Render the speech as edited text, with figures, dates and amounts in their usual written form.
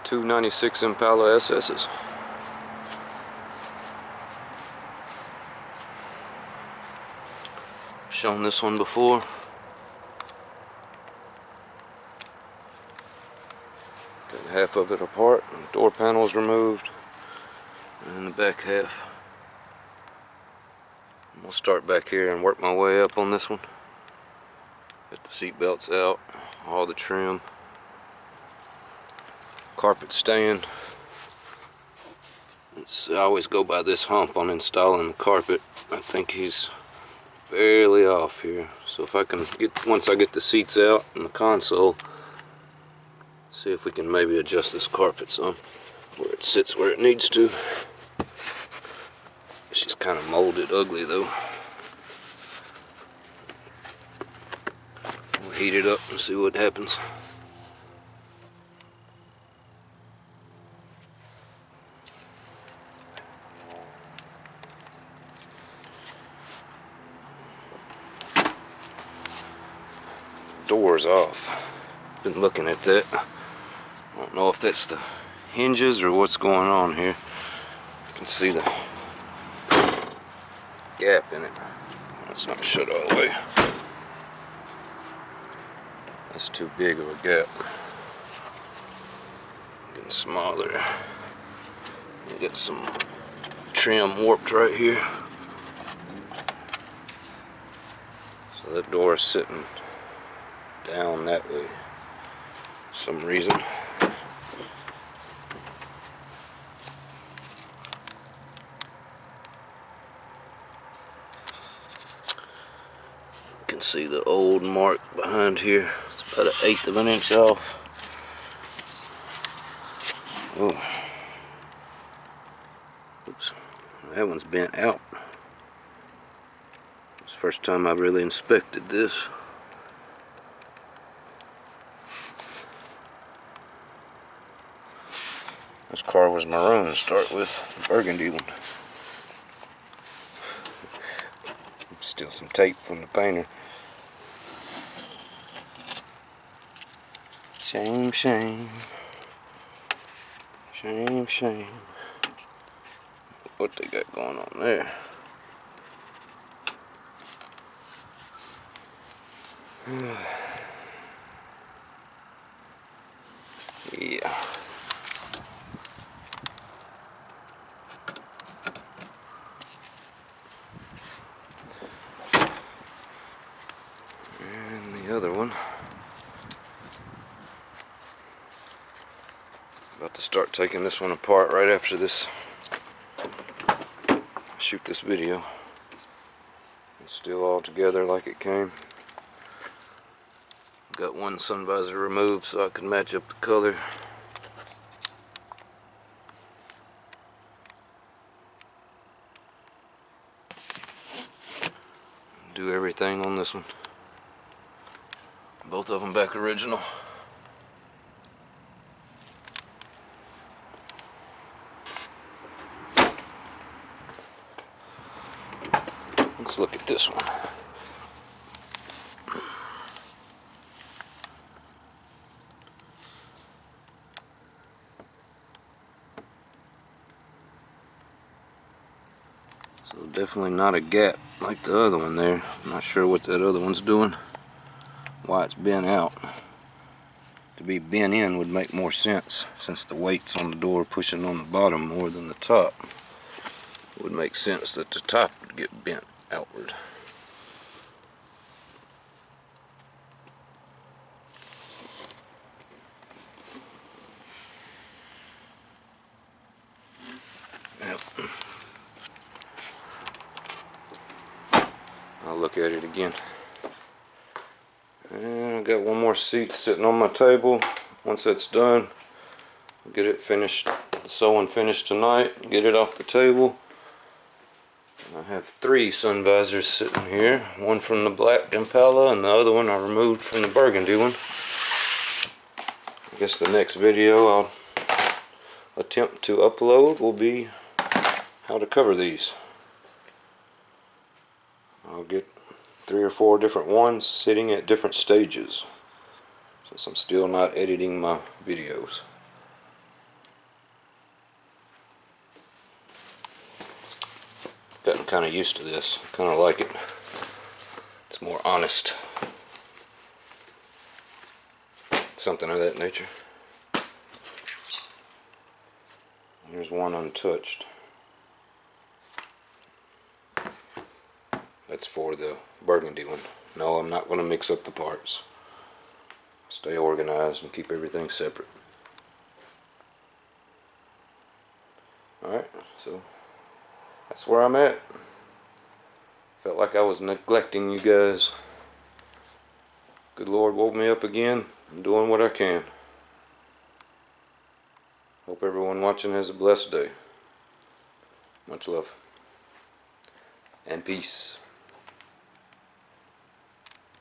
Two 96 Impala SS's. Shown this one before. Got half of it apart, the door panels removed, and the back half. I'm gonna start back here and work my way up on this one. Get the seat belts out, all the trim, carpet staying. I always go by this hump on installing the carpet. I think he's barely off here. So if I can once I get the seats out and the console, see if we can maybe adjust this carpet some where it sits where it needs to. She's kind of molded ugly though. We'll heat it up and see what happens. Door's off. Been looking at that. I don't know if that's the hinges or what's going on here. You can see the gap in it. It's not shut all the way. That's too big of a gap. Getting smaller. Get some trim warped right here. So that door is sitting down that way for some reason. You can see the old mark behind here. It's about 1/8 of an inch off. Oh, oops, that one's bent out. It's the first time I've really inspected this. This car was maroon to start with, the burgundy one. Still some tape from the painter. Shame, shame. Shame, shame. What they got going on there? Yeah. And the other one. About to start taking this one apart right after this. Shoot this video. It's still all together like it came. Got one sun visor removed so I can match up the color. Do everything on this one. Both of them back original. Let's look at this one. So definitely not a gap like the other one there. I'm not sure what that other one's doing. Why it's bent out. To be bent in would make more sense since the weight's on the door pushing on the bottom more than the top. It would make sense that the top would get bent outward. Yep. I'll look at it again. And I got one more seat sitting on my table. Once that's done, I'll get it finished, the sewing finished tonight, get it off the table. And I have 3 sun visors sitting here. One from the black Impala and the other one I removed from the burgundy one. I guess the next video I'll attempt to upload will be how to cover these. I'll get 3 or 4 different ones sitting at different stages, since I'm still not editing my videos. gotten kind of used to this. I kind of like it. It's more honest. Something of that nature. Here's one untouched. That's for the burgundy one. No, I'm not going to mix up the parts. Stay organized and keep everything separate. Alright, so that's where I'm at. Felt like I was neglecting you guys. Good Lord woke me up again. I'm doing what I can. Hope everyone watching has a blessed day. Much love. And peace.